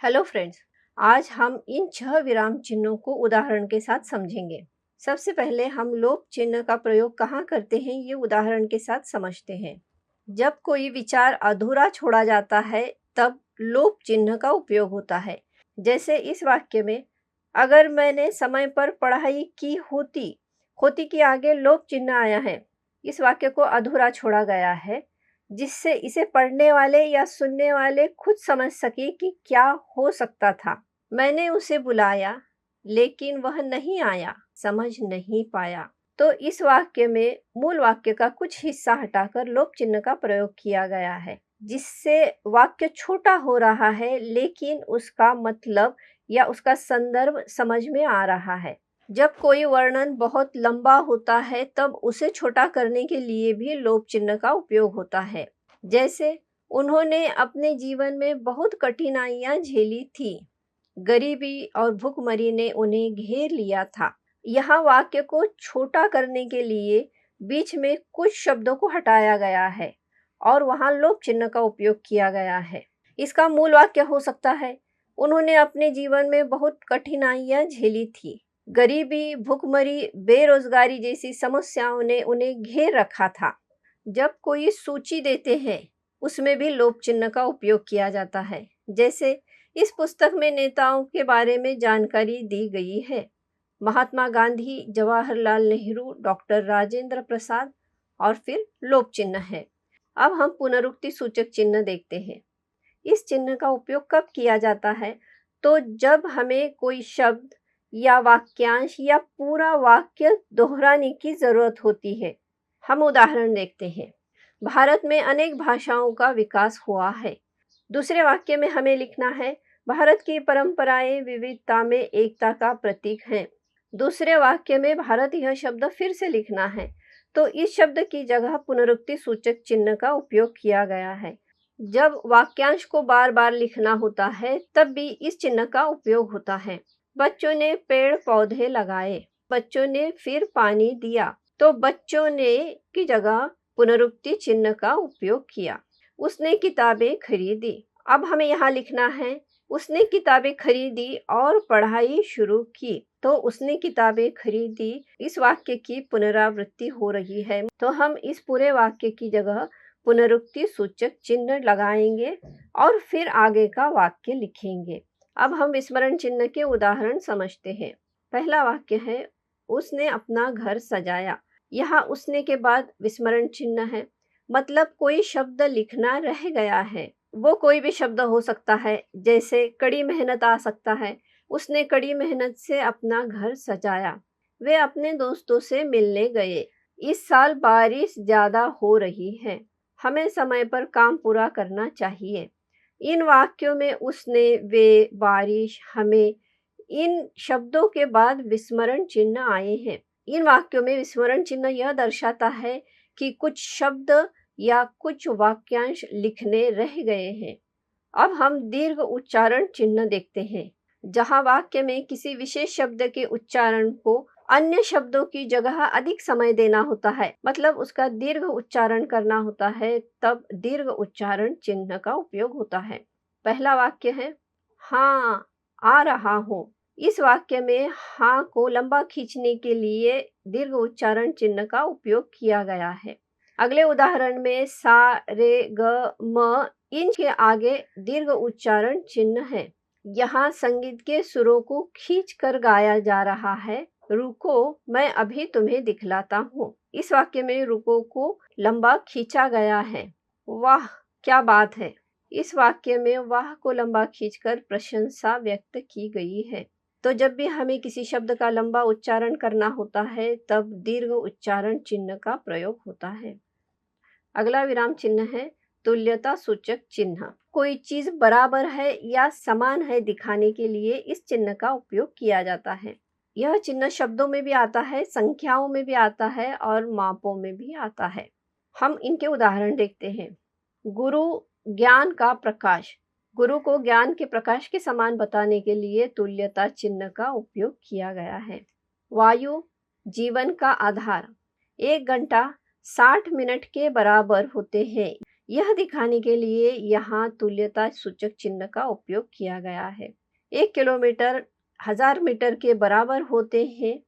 Hello friends. आज हम इन 6 विराम चिन्हों को उदाहरण के साथ समझेंगे। सबसे पहले हम लोप चिन्ह का प्रयोग कहाँ करते हैं ये उदाहरण के साथ समझते हैं। जब कोई विचार अधूरा छोड़ा जाता है तब लोप चिन्ह का उपयोग होता है। जैसे इस वाक्य में, अगर मैंने समय पर पढ़ाई की होती, होती के आगे लोप चिन्ह आया है। इस वाक्य को अधूरा छोड़ा गया है जिससे इसे पढ़ने वाले या सुनने वाले खुद समझ सके कि क्या हो सकता था। मैंने उसे बुलाया लेकिन वह नहीं आया, समझ नहीं पाया। तो इस वाक्य में मूल वाक्य का कुछ हिस्सा हटाकर लोप चिन्ह का प्रयोग किया गया है, जिससे वाक्य छोटा हो रहा है लेकिन उसका मतलब या उसका संदर्भ समझ में आ रहा है। जब कोई वर्णन बहुत लंबा होता है तब उसे छोटा करने के लिए भी लोप चिन्ह का उपयोग होता है। जैसे, उन्होंने अपने जीवन में बहुत कठिनाइयां झेली थी, गरीबी और भूखमरी ने उन्हें घेर लिया था। यहाँ वाक्य को छोटा करने के लिए बीच में कुछ शब्दों को हटाया गया है और वहां लोप चिन्ह का उपयोग किया गया है। इसका मूल वाक्य हो सकता है, उन्होंने अपने जीवन में बहुत कठिनाइयां झेली थी, गरीबी, भूखमरी, बेरोजगारी जैसी समस्याओं ने उन्हें घेर रखा था। जब कोई सूची देते हैं उसमें भी लोप चिन्ह का उपयोग किया जाता है। जैसे इस पुस्तक में नेताओं के बारे में जानकारी दी गई है, महात्मा गांधी, जवाहरलाल नेहरू, डॉक्टर राजेंद्र प्रसाद, और फिर लोप चिन्ह है। अब हम पुनरुक्ति सूचक चिन्ह देखते हैं। इस चिन्ह का उपयोग कब किया जाता है? तो जब हमें कोई शब्द या वाक्यांश या पूरा वाक्य दोहराने की जरूरत होती है। हम उदाहरण देखते हैं। भारत में अनेक भाषाओं का विकास हुआ है। दूसरे वाक्य में हमें लिखना है, भारत की परंपराएं विविधता में एकता का प्रतीक हैं। दूसरे वाक्य में भारत यह शब्द फिर से लिखना है, तो इस शब्द की जगह पुनरुक्ति सूचक चिन्ह का उपयोग किया गया है। जब वाक्यांश को बार बार लिखना होता है तब भी इस चिन्ह का उपयोग होता है। बच्चों ने पेड़ पौधे लगाए, बच्चों ने फिर पानी दिया, तो बच्चों ने की जगह पुनरुक्ति चिन्ह का उपयोग किया। उसने किताबें खरीदी। अब हमें यहाँ लिखना है, उसने किताबें खरीदी और पढ़ाई शुरू की, तो उसने किताबें खरीदी इस वाक्य की पुनरावृत्ति हो रही है, तो हम इस पूरे वाक्य की जगह पुनरुक्ति सूचक चिन्ह लगाएंगे और फिर आगे का वाक्य लिखेंगे। अब हम विस्मरण चिन्ह के उदाहरण समझते हैं। पहला वाक्य है, उसने अपना घर सजाया। यहाँ उसने के बाद विस्मरण चिन्ह है, मतलब कोई शब्द लिखना रह गया है। वो कोई भी शब्द हो सकता है, जैसे कड़ी मेहनत आ सकता है। उसने कड़ी मेहनत से अपना घर सजाया। वे अपने दोस्तों से मिलने गए। इस साल बारिश ज्यादा हो रही है, हमें समय पर काम पूरा करना चाहिए। इन वाक्यों में उसने, वे, बारिश, हमें, इन शब्दों के बाद विस्मरण चिन्ह आए हैं। इन वाक्यों में विस्मरण चिन्ह यह दर्शाता है कि कुछ शब्द या कुछ वाक्यांश लिखने रह गए हैं। अब हम दीर्घ उच्चारण चिन्ह देखते हैं। जहां वाक्य में किसी विशेष शब्द के उच्चारण को अन्य शब्दों की जगह अधिक समय देना होता है, मतलब उसका दीर्घ उच्चारण करना होता है, तब दीर्घ उच्चारण चिन्ह का उपयोग होता है। पहला वाक्य है, हाँ आ रहा हूँ। इस वाक्य में हाँ को लंबा खींचने के लिए दीर्घ उच्चारण चिन्ह का उपयोग किया गया है। अगले उदाहरण में सा, रे, ग, म, इन के आगे दीर्घ उच्चारण चिन्ह है। यहाँ संगीत के सुरों को खींच कर गाया जा रहा है। रुको, मैं अभी तुम्हें दिखलाता हूँ। इस वाक्य में रुको को लंबा खींचा गया है। वाह क्या बात है। इस वाक्य में वाह को लंबा खींचकर प्रशंसा व्यक्त की गई है। तो जब भी हमें किसी शब्द का लंबा उच्चारण करना होता है तब दीर्घ उच्चारण चिन्ह का प्रयोग होता है। अगला विराम चिन्ह है तुल्यता सूचक चिन्ह। कोई चीज बराबर है या समान है दिखाने के लिए इस चिन्ह का उपयोग किया जाता है। यह चिन्ह शब्दों में भी आता है, संख्याओं में भी आता है और मापों में भी आता है। हम इनके उदाहरण देखते हैं। गुरु ज्ञान का प्रकाश। गुरु को ज्ञान के प्रकाश के समान बताने के लिए तुल्यता चिन्ह का उपयोग किया गया है। वायु जीवन का आधार। 1 घंटा 60 मिनट के बराबर होते हैं। यह दिखाने के लिए यहाँ तुल्यता सूचक चिन्ह का उपयोग किया गया है। 1 किलोमीटर 1000 मीटर के बराबर होते हैं।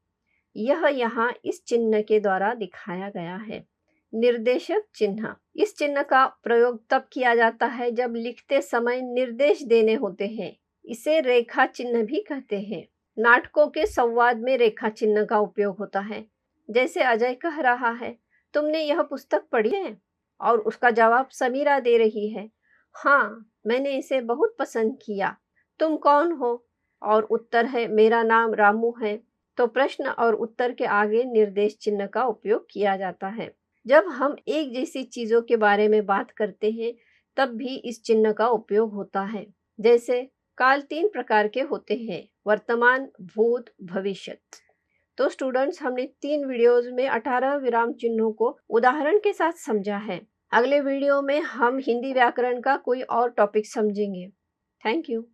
यह यहाँ इस चिन्ह के द्वारा दिखाया गया है। निर्देशक चिन्ह। इस चिन्ह का प्रयोग तब किया जाता है जब लिखते समय निर्देश देने होते हैं। इसे रेखा चिन्ह भी कहते हैं। नाटकों के संवाद में रेखा चिन्ह का उपयोग होता है। जैसे अजय कह रहा है, तुमने यह पुस्तक पढ़ी है? और उसका जवाब समीरा दे रही है, हाँ, मैंने इसे बहुत पसंद किया। तुम कौन हो? और उत्तर है, मेरा नाम रामू है। तो प्रश्न और उत्तर के आगे निर्देश चिन्ह का उपयोग किया जाता है। जब हम एक जैसी चीजों के बारे में बात करते हैं, तब भी इस चिन्ह का उपयोग होता है। जैसे काल 3 प्रकार के होते हैं, वर्तमान, भूत, भविष्य। तो स्टूडेंट्स, हमने 3 वीडियोस में 18 विराम चिन्हों को उदाहरण के साथ समझा है। अगले वीडियो में हम हिंदी व्याकरण का कोई और टॉपिक समझेंगे। Thank you.